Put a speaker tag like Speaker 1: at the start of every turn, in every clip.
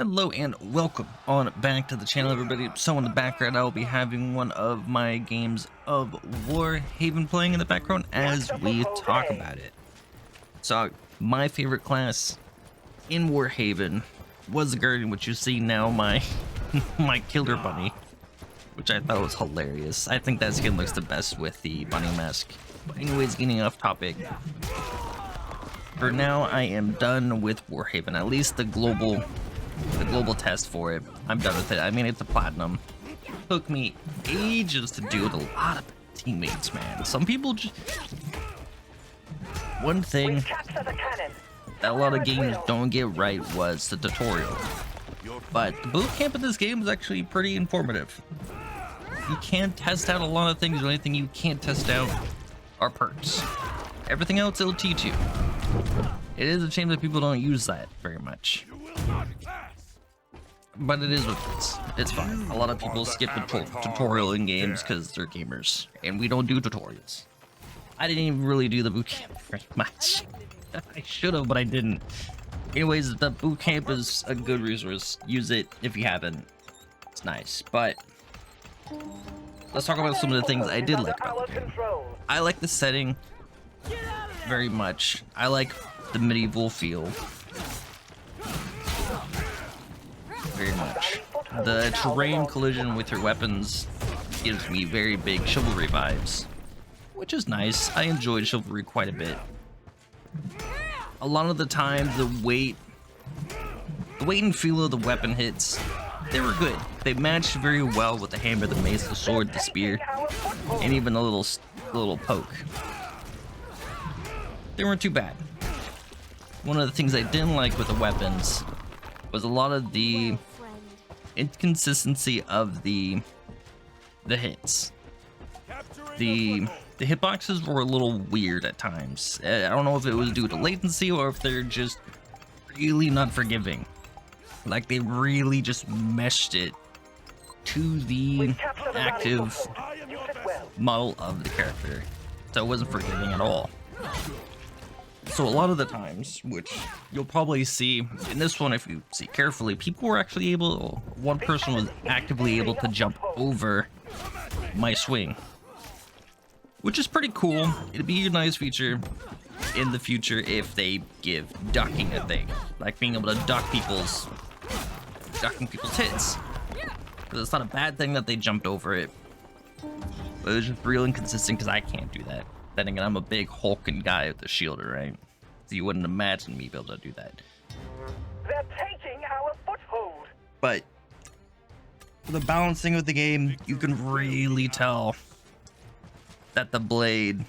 Speaker 1: Hello and welcome on back to the channel, everybody. So in the background I will be having one of my games of Warhaven playing in the background as we talk about it. So my favorite class in Warhaven was the Guardian, which you see now, my my killer bunny, which I thought was hilarious. I think that skin looks the best with the bunny mask. But anyways, getting off topic. For now, I am done with Warhaven, at least the global test for it. I'm done with it. I mean, it's a platinum. Took me ages to do with a lot of teammates, man. Some people just... One thing that a lot of games don't get right was the tutorial. But the boot camp in this game is actually pretty informative. You can test out a lot of things. The only thing you can't test out are perks. Everything else it'll teach you. It is a shame that people don't use that very much. But it is what it is. It's fine. A lot of people skip the tutorial in games because they're gamers. And we don't do tutorials. I didn't even really do the boot camp very much. I should have, but I didn't. Anyways, the boot camp is a good resource. Use it if you haven't. It's nice. But let's talk about some of the things I did like about the game. I like the setting very much. I like the medieval feel very much. The terrain collision with your weapons gives me very big chivalry vibes, which is nice. I enjoyed chivalry quite a bit. A lot of the time, the weight and feel of the weapon hits, they were good. They matched very well with the hammer, the mace, the sword, the spear, and even a little poke. They weren't too bad. One of the things I didn't like with the weapons was a lot of the inconsistency of the hits. The hitboxes were a little weird at times. I don't know if it was due to latency or if they're just really not forgiving. Like they really just meshed it to the active model of the character. So it wasn't forgiving at all. So a lot of the times, which you'll probably see in this one if you see carefully, people were actually able, one person was actively able to jump over my swing, which is pretty cool. It'd be a nice feature in the future if they give ducking a thing, like being able to ducking people's hits. Because it's not a bad thing that they jumped over it, but it was just real inconsistent because I can't do that. Then again, I'm a big hulking guy with the shielder, right? So you wouldn't imagine me be able to do that.
Speaker 2: They're taking our foothold.
Speaker 1: But for the balancing of the game, you can really tell that the blade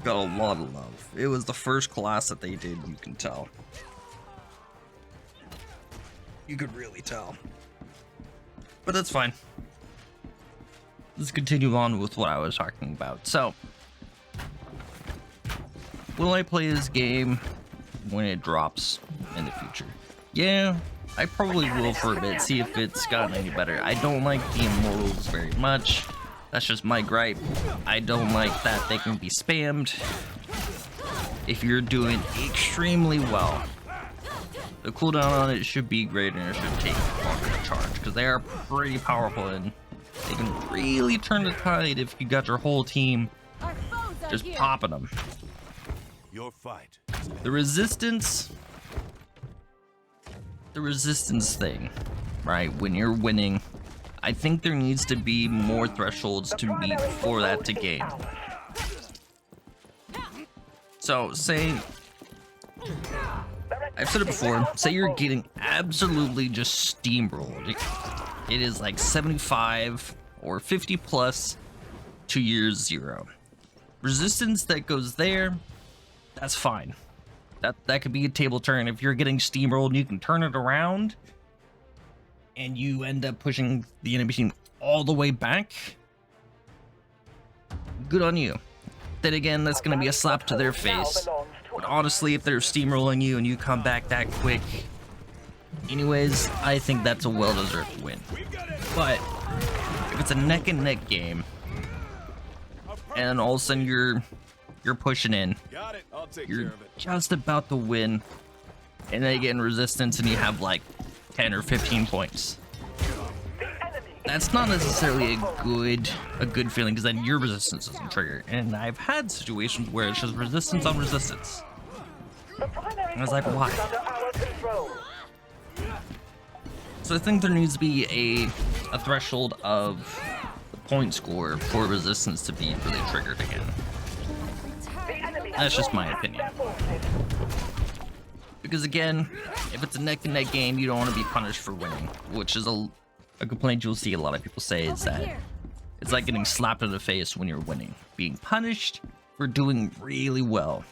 Speaker 1: got a lot of love. It was the first class that they did, you can tell. You could really tell. But that's fine. Let's continue on with what I was talking about. So, will I play this game when it drops in the future? Yeah, I probably will for a bit, see if it's gotten any better. I don't like the immortals very much. That's just my gripe. I don't like that they can be spammed if you're doing extremely well. The cooldown on it should be greater and it should take longer to charge because they are pretty powerful and they can really turn the tide if you got your whole team just popping them.
Speaker 3: Your fight.
Speaker 1: The resistance thing, right? When you're winning, I think there needs to be more thresholds to meet for that to gain. So, say, I've said it before, say you're getting absolutely just steamrolled. It is like 75 or 50 plus to year 0. Resistance that goes there, that's fine. That could be a table turn. If you're getting steamrolled, you can turn it around and you end up pushing the enemy team all the way back. Good on you. Then again, that's going to be a slap to their face. But honestly, if they're steamrolling you and you come back that quick, anyways, I think that's a well-deserved win. But if it's a neck-and-neck game, and all of a sudden you're pushing in, you're just about to win, and then you get in resistance and you have like 10 or 15 points.
Speaker 2: The enemy
Speaker 1: That's not necessarily a good feeling, because then your resistance doesn't trigger. And I've had situations where it's just resistance on resistance.
Speaker 2: The primary
Speaker 1: I was like,
Speaker 2: foothold
Speaker 1: why?
Speaker 2: is under our control.
Speaker 1: So I think there needs to be a threshold of the point score for resistance to be really triggered again.
Speaker 2: The enemy
Speaker 1: That's just my
Speaker 2: has
Speaker 1: opinion.
Speaker 2: their forces.
Speaker 1: Because again, if it's a neck-and-neck game, you don't want to be punished for winning, which is a complaint you'll see a lot of people say, is that it's like getting slapped in the face when you're winning. Being punished for doing really well.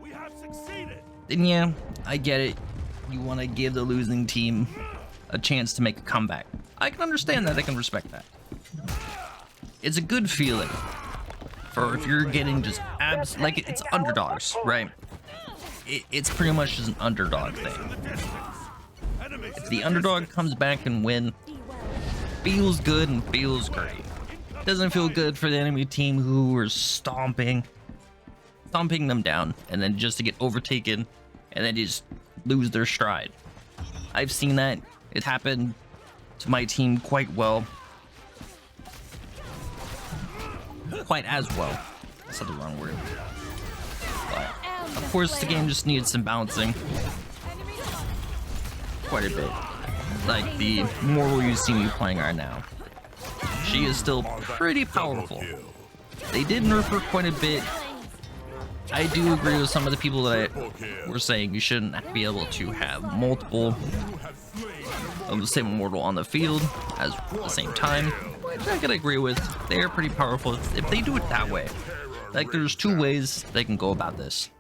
Speaker 3: We have succeeded.
Speaker 1: Then yeah, I get it. You want to give the losing team a chance to make a comeback. I can understand that. I can respect that. It's a good feeling for if you're getting just like it's underdogs, right? It's pretty much just an underdog thing.
Speaker 3: Enemies
Speaker 1: If the underdog comes back and win, feels good and feels great. Doesn't feel good for the enemy team who are stomping them down, and then just to get overtaken and then just lose their stride. I've seen that. It happened to my team quite well. Quite as well. I said the wrong word. But of course the game just needed some balancing. Quite a bit. Like the immortal you see me playing right now. She is still pretty powerful. They did nerf her quite a bit. I do agree with some of the people that were saying you shouldn't be able to have multiple of the same immortal on the field at the same time, which I can agree with. They are pretty powerful if they do it that way. Like, there's two ways they can go about this,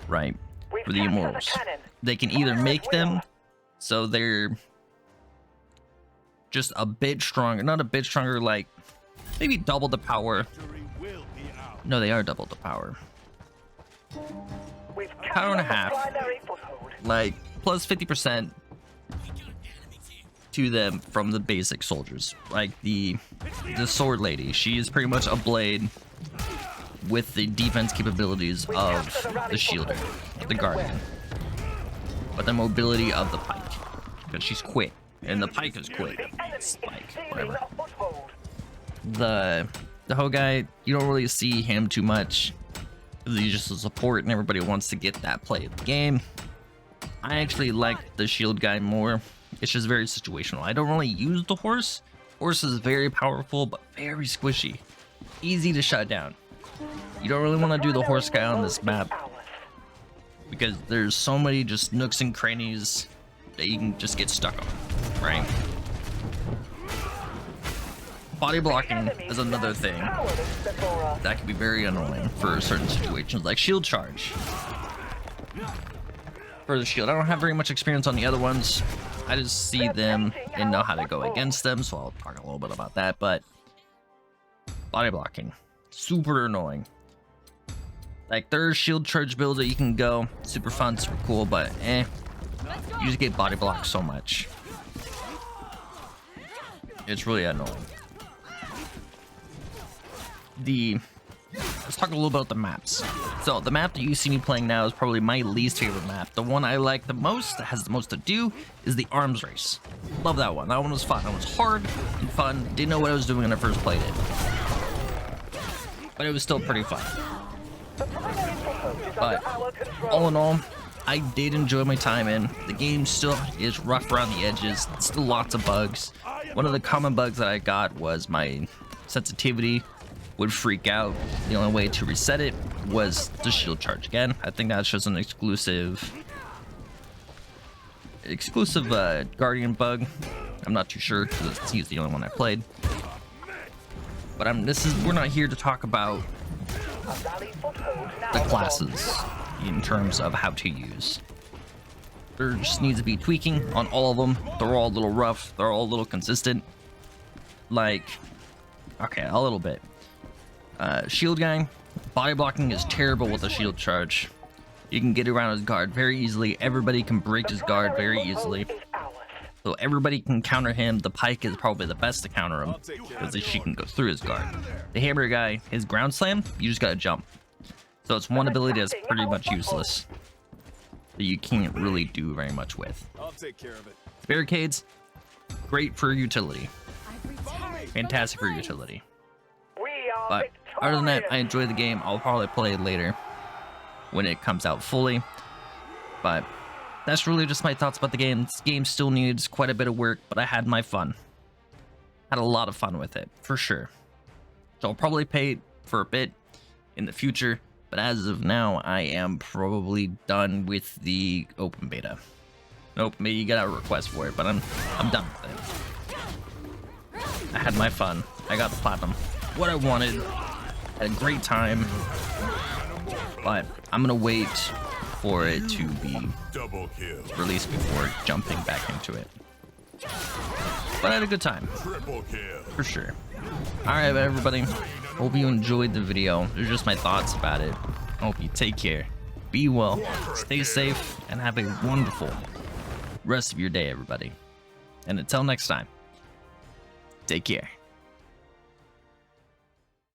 Speaker 1: right? For the immortals, they can either make them so they're just a bit stronger, not a bit stronger, like maybe double the power.
Speaker 3: Victory will be ours.
Speaker 1: No, they are double the power.
Speaker 2: We've
Speaker 1: Power and a
Speaker 2: captured the
Speaker 1: half.
Speaker 2: primary foothold.
Speaker 1: Like plus 50% to them from the basic soldiers. Like the sword lady, she is pretty much a blade with the defense capabilities of the shielder, the guardian, but the mobility of the pike, because she's quick and the pike is quick. Spike, whatever.
Speaker 2: A foothold.
Speaker 1: The whole guy, you don't really see him too much. He's just a support and everybody wants to get that play of the game. I actually like the shield guy more. It's just very situational. I don't really use the horse. Horse is very powerful, but very squishy. Easy to shut down. You don't really want to do the horse guy on this map, because there's so many just nooks and crannies that you can just get stuck on, right? Body blocking is another thing that can be very annoying for certain situations, like shield charge. For the shield, I don't have very much experience on the other ones. I just see them and know how to go against them, so I'll talk a little bit about that. But body blocking, super annoying. Like, there's shield charge builds that you can go, super fun, super cool, but you just get body blocked so much. It's really annoying. Let's talk a little about the maps. So the map that you see me playing now is probably my least favorite map. The one I like the most, that has the most to do, is the arms race. Love that one. That one was fun. That was hard and fun. Didn't know what I was doing when I first played it, but it was still pretty fun. But all in all, I did enjoy my time in. The game still is rough around the edges. Still lots of bugs. One of the common bugs that I got was my sensitivity would freak out. The only way to reset it was the shield charge again. I think that's just an exclusive Guardian bug. I'm not too sure because he's the only one I played. But we're not here to talk about the classes in terms of how to use. There just needs to be tweaking on all of them. They're all a little rough. They're all a little consistent. Like, okay, a little bit. Shield guy, body blocking is terrible with a shield charge. You can get around his guard very easily. Everybody can break his guard very easily. So everybody can counter him. The pike is probably the best to counter him, because she can go through his guard. The hammer guy, his ground slam, you just gotta jump. So it's one ability that's pretty much useless. that you can't really do very much with.
Speaker 3: I'll take care of it.
Speaker 1: Barricades, great for utility.
Speaker 4: I've returned
Speaker 1: Fantastic for
Speaker 4: from the flames.
Speaker 1: utility.
Speaker 2: We are
Speaker 1: But other than that, I enjoy the game. I'll probably play it later when it comes out fully. But that's really just my thoughts about the game. This game still needs quite a bit of work, but I had my fun. Had a lot of fun with it, for sure. So I'll probably pay it for a bit in the future, but as of now, I am probably done with the open beta. Nope, maybe you got a request for it, but I'm done with it. I had my fun. I got the platinum. What I wanted. Had a great time. But I'm gonna wait for it to be
Speaker 3: Double kill.
Speaker 1: released before jumping back into it. But I had a good time,
Speaker 3: Triple kill.
Speaker 1: for sure. Alright, everybody. Hope you enjoyed the video. They're just my thoughts about it. Hope you take care. Be well, stay safe, and have a wonderful rest of your day, everybody. And until next time, take care.